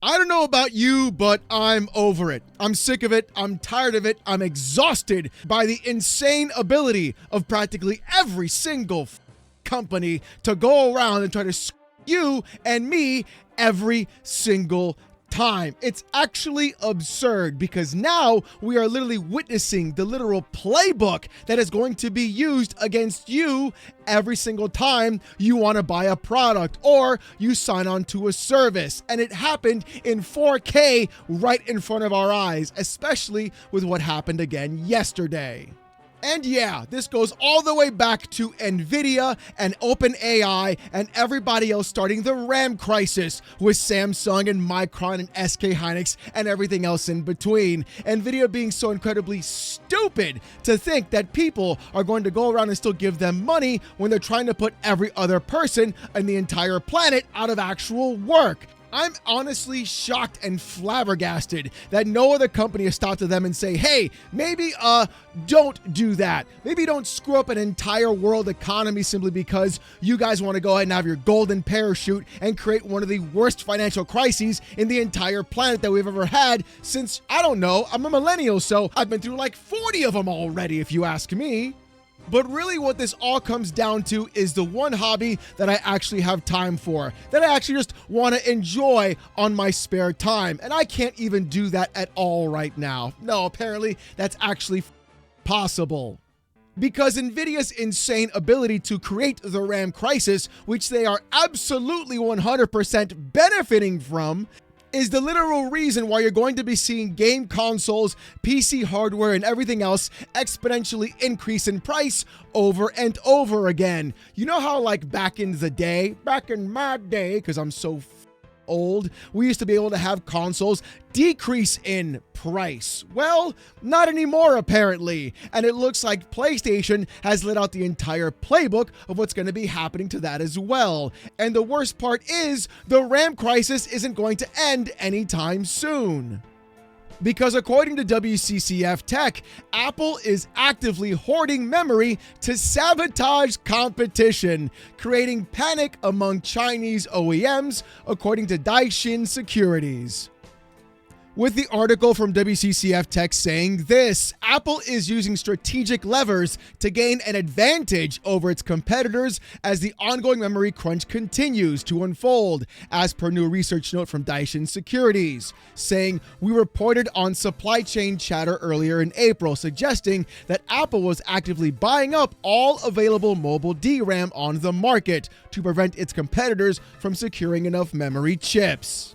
I don't know about you, but I'm over it. I'm sick of it. I'm tired of it. I'm exhausted by the insane ability of practically every single company to go around and try to screw you and me every single time. It's actually absurd because now we are literally witnessing the literal playbook that is going to be used against you every single time you want to buy a product or you sign on to a service. And it happened in 4K right in front of our eyes, especially with what happened again yesterday. And yeah, this goes all the way back to Nvidia and OpenAI and everybody else starting the RAM crisis with Samsung and Micron and SK Hynix and everything else in between. Nvidia being so incredibly stupid to think that people are going to go around and still give them money when they're trying to put every other person on the entire planet out of actual work. I'm honestly shocked and flabbergasted that no other company has stopped to them and say, hey, maybe don't do that. Maybe don't screw up an entire world economy simply because you guys want to go ahead and have your golden parachute and create one of the worst financial crises in the entire planet that we've ever had since, I don't know, I'm a millennial, so I've been through like 40 of them already, if you ask me. But really what this all comes down to is the one hobby that I actually have time for, that I actually just want to enjoy on my spare time. And I can't even do that at all right now. No, apparently that's actually possible. Because Nvidia's insane ability to create the RAM crisis, which they are absolutely 100% benefiting from, is the literal reason why you're going to be seeing game consoles, PC hardware, and everything else exponentially increase in price over and over again. You know how like back in my day, because I'm so old, we used to be able to have consoles decrease in price. Well, not anymore apparently. And it looks like PlayStation has laid out the entire playbook of what's going to be happening to that as well. And the worst part is the RAM crisis isn't going to end anytime soon. Because according to WCCF Tech, Apple is actively hoarding memory to sabotage competition, creating panic among Chinese OEMs, according to Daishin Securities. With the article from WCCF Tech saying this, Apple is using strategic levers to gain an advantage over its competitors as the ongoing memory crunch continues to unfold, as per new research note from Daishin Securities, saying, we reported on supply chain chatter earlier in April, suggesting that Apple was actively buying up all available mobile DRAM on the market to prevent its competitors from securing enough memory chips.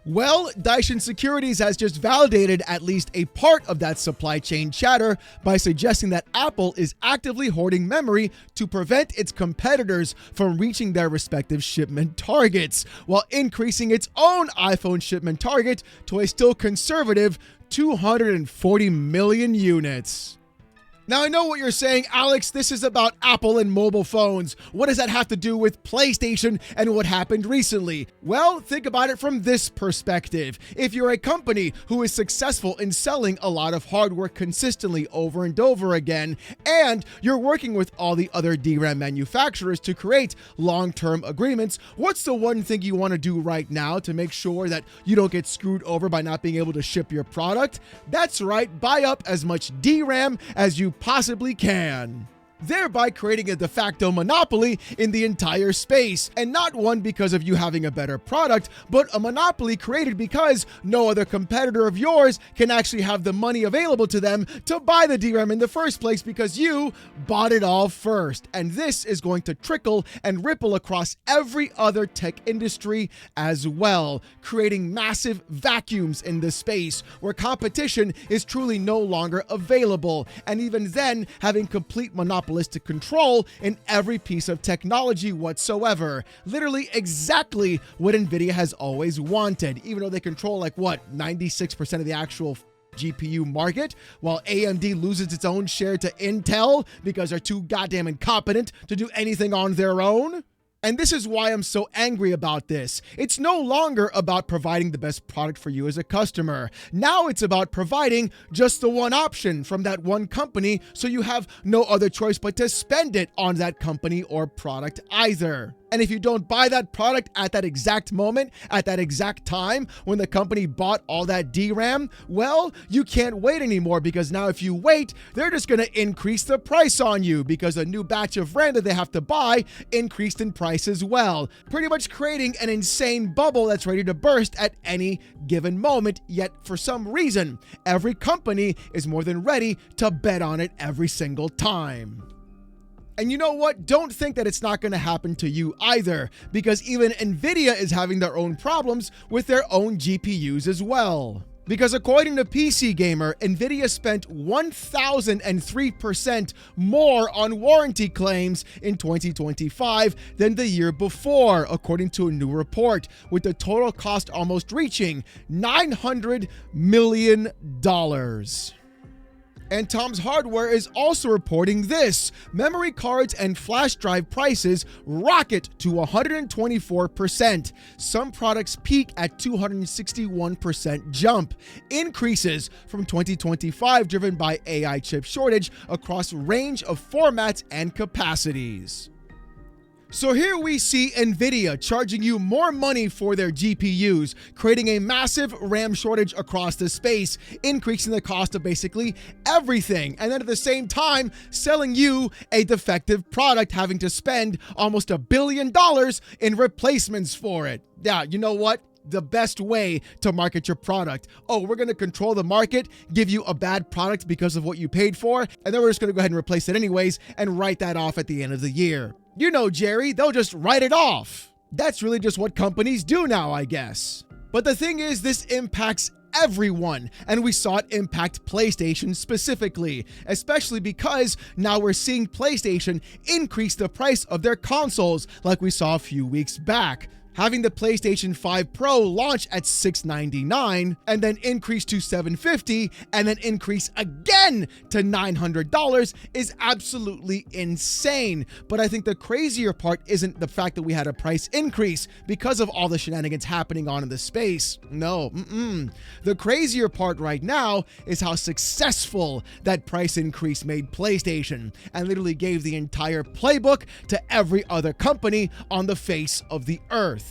Well, Daishin Securities has just validated at least a part of that supply chain chatter by suggesting that Apple is actively hoarding memory to prevent its competitors from reaching their respective shipment targets, while increasing its own iPhone shipment target to a still conservative 240 million units. Now, I know what you're saying, Alex, this is about Apple and mobile phones. What does that have to do with PlayStation and what happened recently? Well, think about it from this perspective. If you're a company who is successful in selling a lot of hardware consistently over and over again, and you're working with all the other DRAM manufacturers to create long-term agreements, what's the one thing you want to do right now to make sure that you don't get screwed over by not being able to ship your product? That's right, buy up as much DRAM as you possibly can, thereby creating a de facto monopoly in the entire space, and not one because of you having a better product, but a monopoly created because no other competitor of yours can actually have the money available to them to buy the DRAM in the first place because you bought it all first. And this is going to trickle and ripple across every other tech industry as well, creating massive vacuums in the space where competition is truly no longer available, and even then having complete monopolistic control in every piece of technology whatsoever. Literally exactly what Nvidia has always wanted, even though they control 96% of the actual GPU market, while AMD loses its own share to Intel because they're too goddamn incompetent to do anything on their own. And this is why I'm so angry about this. It's no longer about providing the best product for you as a customer. Now it's about providing just the one option from that one company, so you have no other choice but to spend it on that company or product either. And if you don't buy that product at that exact moment, at that exact time when the company bought all that DRAM, well, you can't wait anymore, because now if you wait, they're just going to increase the price on you because a new batch of RAM that they have to buy increased in price as well, pretty much creating an insane bubble that's ready to burst at any given moment. Yet for some reason, every company is more than ready to bet on it every single time. And you know what? Don't think that it's not going to happen to you either, because even Nvidia is having their own problems with their own GPUs as well. Because according to PC Gamer, Nvidia spent 1,003% more on warranty claims in 2025 than the year before, according to a new report, with the total cost almost reaching $900 million. And Tom's Hardware is also reporting this: memory cards and flash drive prices rocket to 124%. Some products peak at 261% jump. Increases from 2025 driven by AI chip shortage across range of formats and capacities. So here we see Nvidia charging you more money for their GPUs, creating a massive RAM shortage across the space, increasing the cost of basically everything, and then at the same time selling you a defective product, having to spend almost $1 billion in replacements for it. Yeah, you know what? The best way to market your product. Oh, we're going to control the market, give you a bad product because of what you paid for, and then we're just going to go ahead and replace it anyways and write that off at the end of the year. You know, Jerry, they'll just write it off. That's really just what companies do now, I guess. But the thing is, this impacts everyone, and we saw it impact PlayStation specifically, especially because now we're seeing PlayStation increase the price of their consoles like we saw a few weeks back. Having the PlayStation 5 Pro launch at $699 and then increase to $750 and then increase again to $900 is absolutely insane. But I think the crazier part isn't the fact that we had a price increase because of all the shenanigans happening on in the space. No, The crazier part right now is how successful that price increase made PlayStation, and literally gave the entire playbook to every other company on the face of the earth.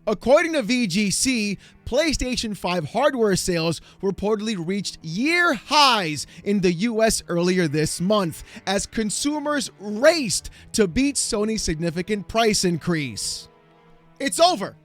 According to VGC, PlayStation 5 hardware sales reportedly reached year highs in the US earlier this month as consumers raced to beat Sony's significant price increase. It's over.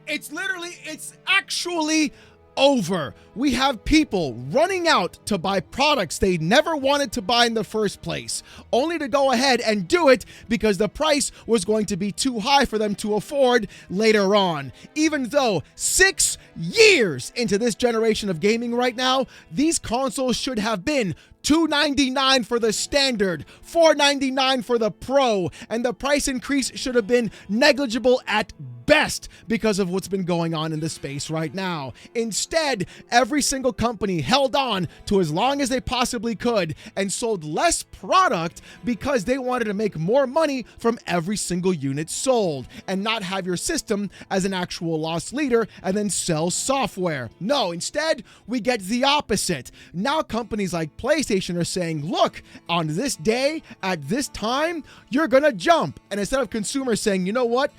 It's actually over. We have people running out to buy products they never wanted to buy in the first place, only to go ahead and do it because the price was going to be too high for them to afford later on. Even though 6 years into this generation of gaming right now, these consoles should have been $299 for the standard, $499 for the Pro, and the price increase should have been negligible at best because of what's been going on in the space right now. Instead, every single company held on to as long as they possibly could and sold less product because they wanted to make more money from every single unit sold and not have your system as an actual loss leader and then sell software. No, instead, we get the opposite. Now companies like PlayStation are saying, look, on this day, at this time, you're gonna jump. And instead of consumers saying, you know what,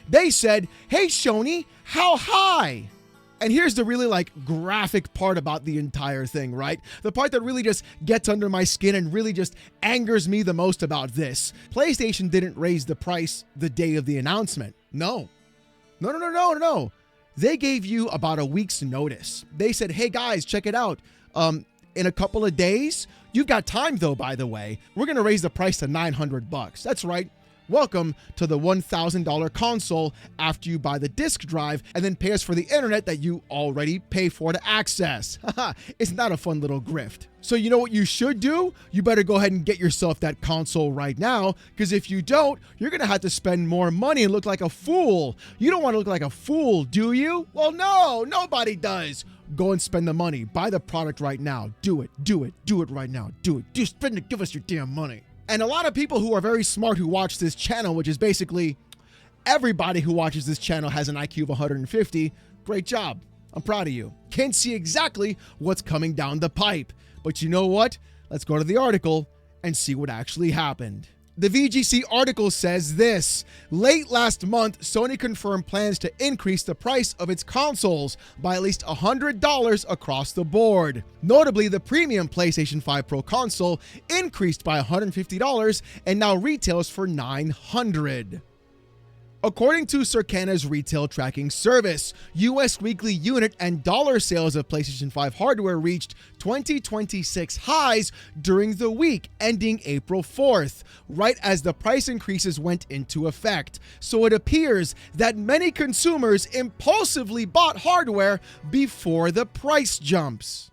they said, hey, Sony, how high? And here's the really graphic part about the entire thing, right? The part that really just gets under my skin and really just angers me the most about this. PlayStation didn't raise the price the day of the announcement. No. They gave you about a week's notice. They said, hey guys, check it out. In a couple of days, you've got time though, by the way, we're going to raise the price to $900. That's right. Welcome to the $1,000 console after you buy the disk drive and then pay us for the internet that you already pay for to access. Isn't that a fun little grift? So you know what you should do? You better go ahead and get yourself that console right now, because if you don't, you're going to have to spend more money and look like a fool. You don't want to look like a fool, do you? Well, no, nobody does. Go and spend the money. Buy the product right now. Do it right now. Do it. Just spend it. Give us your damn money. And a lot of people who are very smart who watch this channel, which is basically everybody who watches this channel has an IQ of 150. Great job. I'm proud of you. Can't see exactly what's coming down the pipe. But you know what? Let's go to the article and see what actually happened. The VGC article says this: late last month, Sony confirmed plans to increase the price of its consoles by at least $100 across the board. Notably, the premium PlayStation 5 Pro console increased by $150 and now retails for $900. According to Circana's retail tracking service, U.S. weekly unit and dollar sales of PlayStation 5 hardware reached 2026 highs during the week ending April 4th, right as the price increases went into effect. So it appears that many consumers impulsively bought hardware before the price jumps.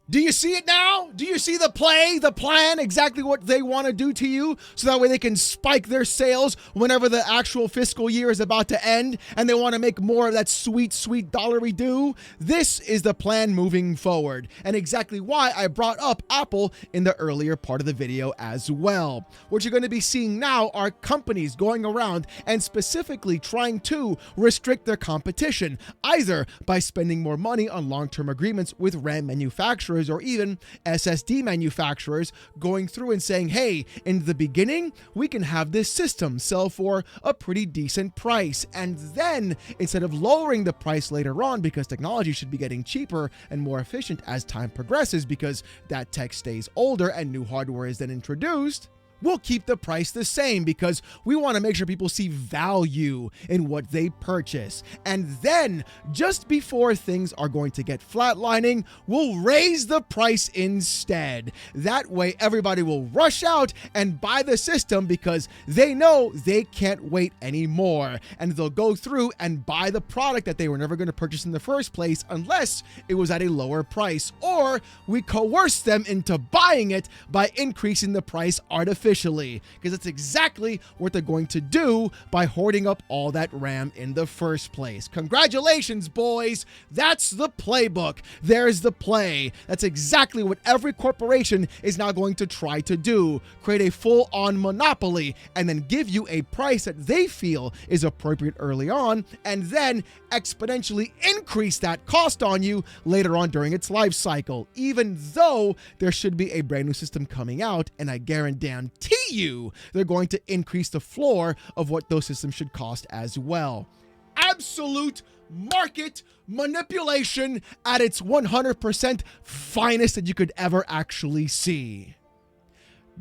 Do you see it now? Do you see the plan, exactly what they want to do to you, so that way they can spike their sales whenever the actual fiscal year is about to end and they want to make more of that sweet, sweet dollary due? This is the plan moving forward, and exactly why I brought up Apple in the earlier part of the video as well. What you're going to be seeing now are companies going around and specifically trying to restrict their competition, either by spending more money on long-term agreements with RAM manufacturers or even SSD manufacturers, going through and saying, hey, in the beginning, we can have this system sell for a pretty decent price. And then instead of lowering the price later on, because technology should be getting cheaper and more efficient as time progresses, because that tech stays older and new hardware is then introduced, we'll keep the price the same because we want to make sure people see value in what they purchase. And then, just before things are going to get flatlining, we'll raise the price instead. That way, everybody will rush out and buy the system because they know they can't wait anymore. And they'll go through and buy the product that they were never going to purchase in the first place unless it was at a lower price. Or we coerce them into buying it by increasing the price artificially. Because that's exactly what they're going to do by hoarding up all that RAM in the first place. Congratulations, boys. That's the playbook. There's the play. That's exactly what every corporation is now going to try to do. Create a full-on monopoly and then give you a price that they feel is appropriate early on, and then exponentially increase that cost on you later on during its life cycle, even though there should be a brand new system coming out, and I guarantee you they're going to increase the floor of what those systems should cost as well. Absolute market manipulation at its 100% finest that you could ever actually see.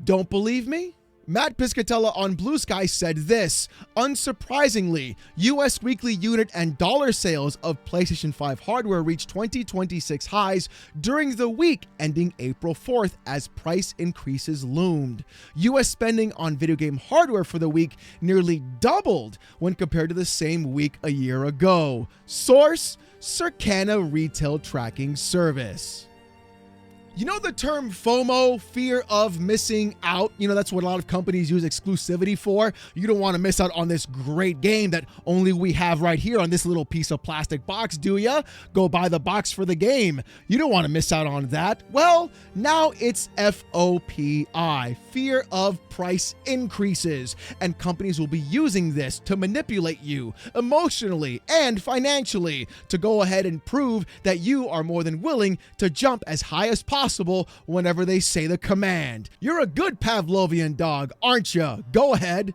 Don't believe me? Matt Piscatella on Blue Sky said this: unsurprisingly, U.S. weekly unit and dollar sales of PlayStation 5 hardware reached 2026 highs during the week ending April 4th as price increases loomed. U.S. spending on video game hardware for the week nearly doubled when compared to the same week a year ago. Source: Circana Retail Tracking Service. You know the term FOMO, fear of missing out? You know, that's what a lot of companies use exclusivity for. You don't want to miss out on this great game that only we have right here on this little piece of plastic box, do ya? Go buy the box for the game. You don't want to miss out on that. Well, now it's FOPI, fear of price increases. And companies will be using this to manipulate you emotionally and financially to go ahead and prove that you are more than willing to jump as high as possible whenever they say the command. You're a good Pavlovian dog, aren't you? Go ahead,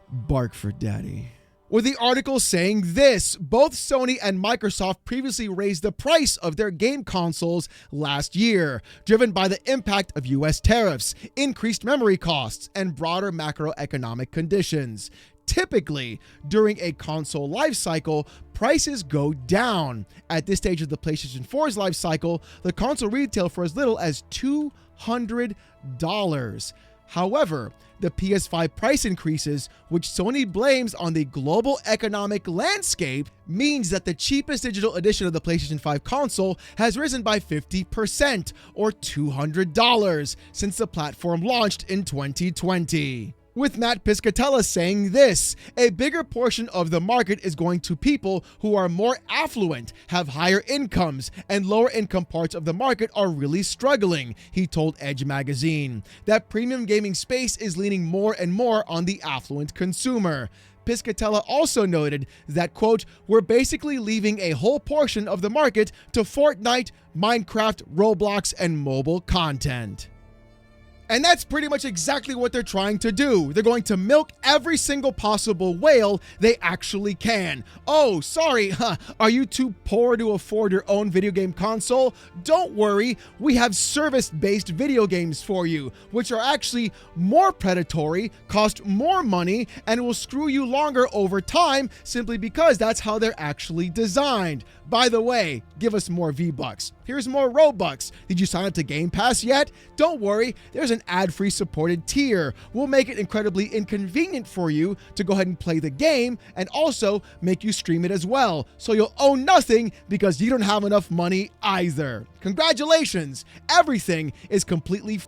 bark for daddy. With the article saying this: both Sony and Microsoft previously raised the price of their game consoles last year, driven by the impact of US tariffs, increased memory costs, and broader macroeconomic conditions. Typically, during a console life cycle, prices go down. At this stage of the PlayStation 4's life cycle, the console retailed for as little as $200. However, the PS5 price increases, which Sony blames on the global economic landscape, means that the cheapest digital edition of the PlayStation 5 console has risen by 50%, or $200, since the platform launched in 2020. With Matt Piscatella saying this: a bigger portion of the market is going to people who are more affluent, have higher incomes, and lower income parts of the market are really struggling, he told Edge magazine. That premium gaming space is leaning more and more on the affluent consumer. Piscatella also noted that, quote, we're basically leaving a whole portion of the market to Fortnite, Minecraft, Roblox, and mobile content. And that's pretty much exactly what they're trying to do. They're going to milk every single possible whale they actually can. Oh, sorry, are you too poor to afford your own video game console? Don't worry, we have service-based video games for you, which are actually more predatory, cost more money, and will screw you longer over time simply because that's how they're actually designed. By the way, give us more V-Bucks. Here's more Robux. Did you sign up to Game Pass yet? Don't worry, there's an ad-free supported tier. We'll make it incredibly inconvenient for you to go ahead and play the game and also make you stream it as well. So you'll owe nothing because you don't have enough money either. Congratulations, everything is completely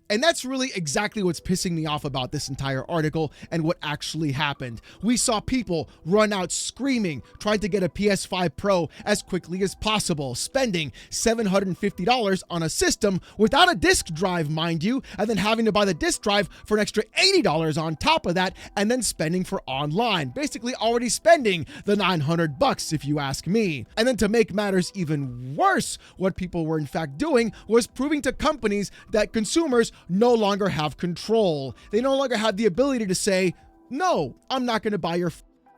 and that's really exactly what's pissing me off about this entire article and what actually happened. We saw people run out screaming, trying to get a PS5 Pro as quickly as possible, spending $750 on a system without a disk drive, mind you, and then having to buy the disk drive for an extra $80 on top of that, and then spending for online. Basically already spending the $900 if you ask me. And then to make matters even worse, what people were in fact doing was proving to companies that consumers no longer have control. They no longer have the ability to say, no, I'm not going to buy your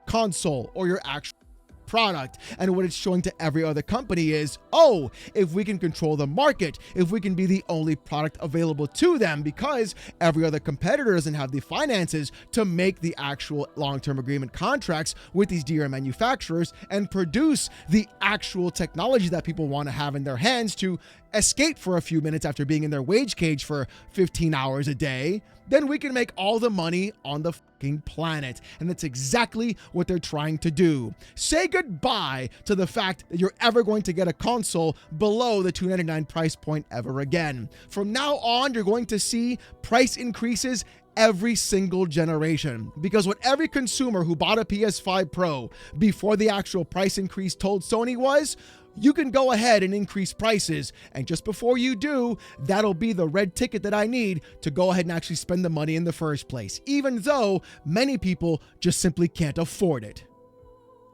console or your actual product. And what it's showing to every other company is, oh, if we can control the market, if we can be the only product available to them, because every other competitor doesn't have the finances to make the actual long-term agreement contracts with these DRM manufacturers and produce the actual technology that people want to have in their hands to escape for a few minutes after being in their wage cage for 15 hours a day, then we can make all the money on the fucking planet. And that's exactly what they're trying to do. Say goodbye to the fact that you're ever going to get a console below the $299 price point ever again. From now on, you're going to see price increases every single generation, because what every consumer who bought a PS5 Pro before the actual price increase told Sony was, you can go ahead and increase prices, and just before you do, that'll be the red ticket that I need to go ahead and actually spend the money in the first place, even though many people just simply can't afford it.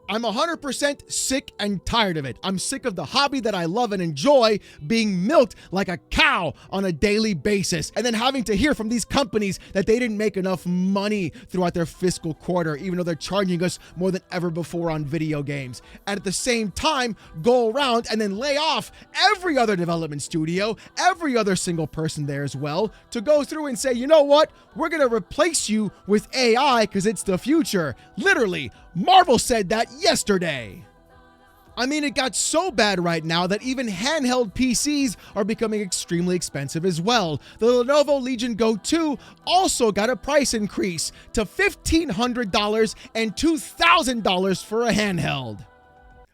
I'm 100% sick and tired of it. I'm sick of the hobby that I love and enjoy being milked like a cow on a daily basis, and then having to hear from these companies that they didn't make enough money throughout their fiscal quarter, even though they're charging us more than ever before on video games. And at the same time, go around and then lay off every other development studio, every other single person there as well, to go through and say, you know what? We're going to replace you with AI because it's the future. Literally, Marvel said that yesterday. I mean, it got so bad right now that even handheld PCs are becoming extremely expensive as well. The Lenovo Legion Go 2 also got a price increase to $1,500 and $2,000 for a handheld.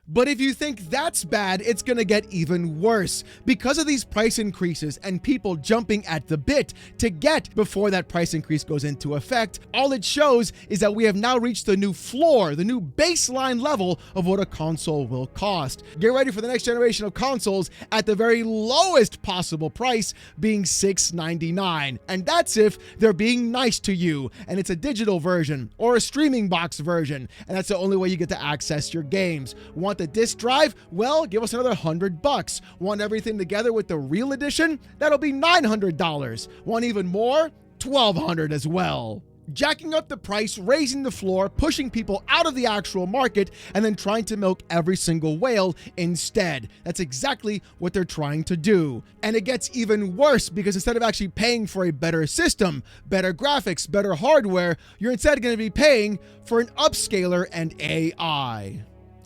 But if you think that's bad, it's gonna get even worse. Because of these price increases and people jumping at the bit to get before that price increase goes into effect, all it shows is that we have now reached the new floor, the new baseline level of what a console will cost. Get ready for the next generation of consoles at the very lowest possible price, being $699. And that's if they're being nice to you, and it's a digital version or a streaming box version, and that's the only way you get to access your games. Want the disc drive? Well, give us another $100. Want everything together with the real edition? That'll be $900. Want even more? $1,200 as well. Jacking up the price, raising the floor, pushing people out of the actual market, and then trying to milk every single whale instead. That's exactly what they're trying to do. And it gets even worse because instead of actually paying for a better system, better graphics, better hardware, you're instead going to be paying for an upscaler and AI.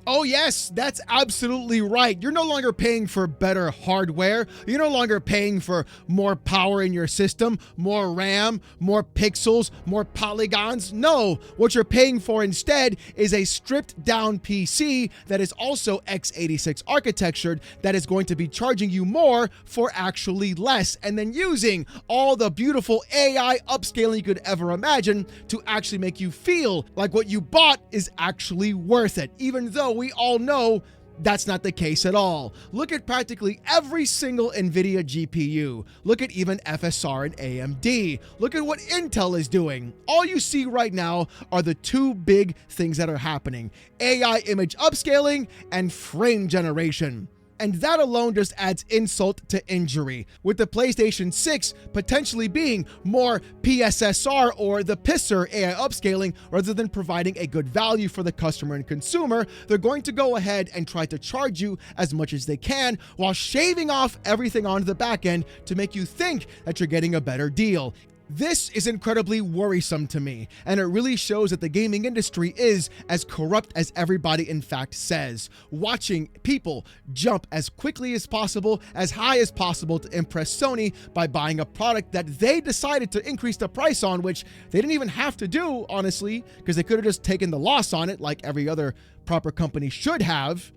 Oh yes, that's absolutely right. You're no longer paying for better hardware. You're no longer paying for more power in your system, more RAM, more pixels, more polygons. No, what you're paying for instead is a stripped down PC that is also x86 architectured that is going to be charging you more for actually less, and then using all the beautiful AI upscaling you could ever imagine to actually make you feel like what you bought is actually worth it, even though we all know that's not the case at all. Look at practically every single Nvidia GPU. Look at even FSR and AMD. Look at what Intel is doing. All you see right now are the two big things that are happening: AI image upscaling and frame generation. And that alone just adds insult to injury, with the PlayStation 6 potentially being more PSSR or the pisser AI upscaling rather than providing a good value for the customer and consumer. They're going to go ahead and try to charge you as much as they can while shaving off everything on the back end to make you think that you're getting a better deal. This is incredibly worrisome to me, and it really shows that the gaming industry is as corrupt as everybody in fact says. Watching people jump as quickly as possible, as high as possible to impress Sony by buying a product that they decided to increase the price on, which they didn't even have to do, honestly, because they could have just taken the loss on it like every other proper company should have.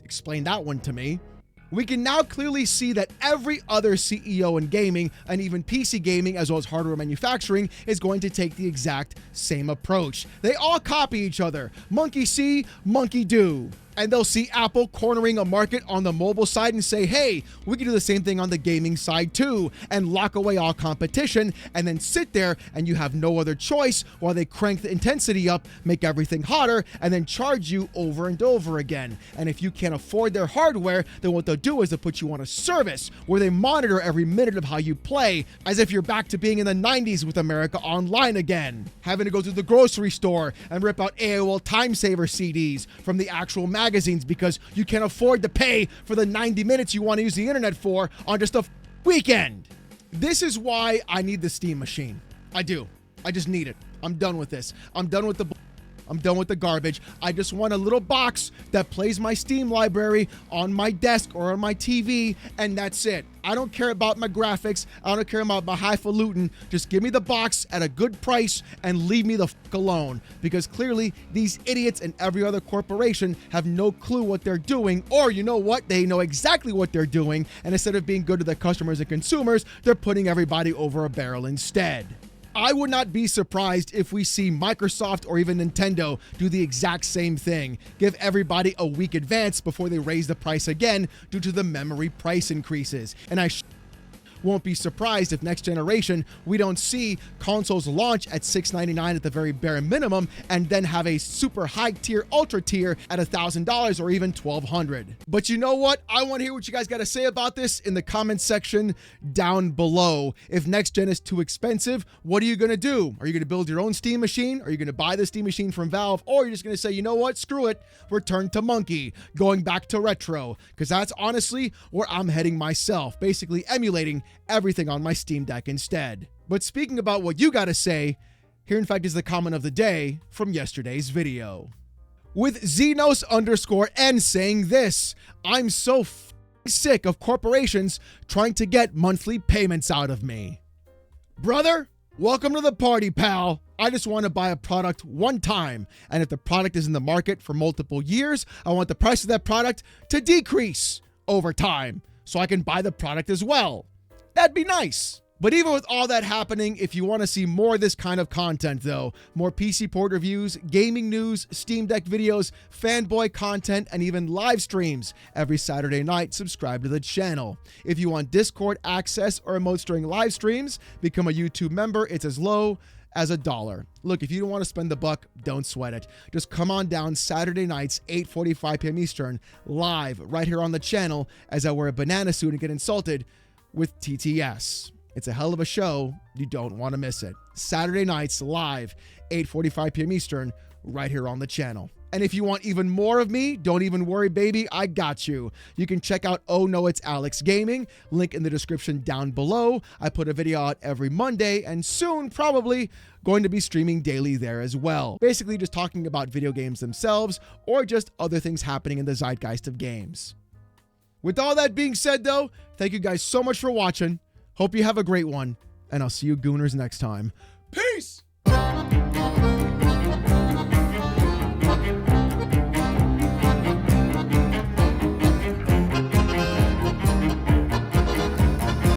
Explain that one to me. We can now clearly see that every other CEO in gaming, and even PC gaming as well as hardware manufacturing, is going to take the exact same approach. They all copy each other. Monkey see, monkey do. And they'll see Apple cornering a market on the mobile side and say, hey, we can do the same thing on the gaming side too, and lock away all competition, and then sit there and you have no other choice while they crank the intensity up, make everything hotter, and then charge you over and over again. And if you can't afford their hardware, then what they'll do is they'll put you on a service where they monitor every minute of how you play, as if you're back to being in the 90s with America Online again. Having to go to the grocery store and rip out AOL Time Saver CDs from the actual magazines because you can't afford to pay for the 90 minutes you want to use the internet for on just a weekend. This is why I need the Steam machine. I do. I just need it. I'm done with this. I'm done with the garbage. I just want a little box that plays my Steam library on my desk or on my TV, and that's it. I don't care about my graphics. I don't care about my highfalutin. Just give me the box at a good price and leave me the fuck alone. Because clearly, these idiots and every other corporation have no clue what they're doing, or you know what? They know exactly what they're doing, and instead of being good to their customers and consumers, they're putting everybody over a barrel instead. I would not be surprised if we see Microsoft or even Nintendo do the exact same thing. Give everybody a week advance before they raise the price again due to the memory price increases. And I won't be surprised if next generation we don't see consoles launch at $699 at the very bare minimum and then have a super high tier, ultra tier at $1,000 or even $1,200. But you know what? I want to hear what you guys got to say about this in the comment section down below. If next gen is too expensive, what are you going to do? Are you going to build your own Steam machine? Are you going to buy the Steam machine from Valve? Or you're just going to say, you know what? Screw it. Return to Monkey, going back to retro, because that's honestly where I'm heading myself, basically emulating everything on my Steam Deck instead. But speaking about what you gotta say, here in fact is the comment of the day from yesterday's video. With Xenos_N saying this: I'm so sick of corporations trying to get monthly payments out of me. Brother, welcome to the party, pal. I just want to buy a product one time, and if the product is in the market for multiple years, I want the price of that product to decrease over time so I can buy the product as well. That'd be nice. But even with all that happening, if you want to see more of this kind of content though, more PC port reviews, gaming news, Steam Deck videos, fanboy content, and even live streams every Saturday night, subscribe to the channel. If you want Discord access or emotes during live streams, become a YouTube member. It's as low as $1. Look, if you don't want to spend the buck, don't sweat it. Just come on down Saturday nights, 8:45 p.m. Eastern, live right here on the channel as I wear a banana suit and get insulted with TTS. It's a hell of a show. You don't want to miss it. Saturday nights live, 8:45 p.m. Eastern, right here on the channel. And if you want even more of me, don't even worry, baby. I got you. You can check out Oh No, It's Alex Gaming. Link in the description down below. I put a video out every Monday and soon probably going to be streaming daily there as well. Basically just talking about video games themselves or just other things happening in the zeitgeist of games. With all that being said though, thank you guys so much for watching. Hope you have a great one, and I'll see you gooners next time. Peace!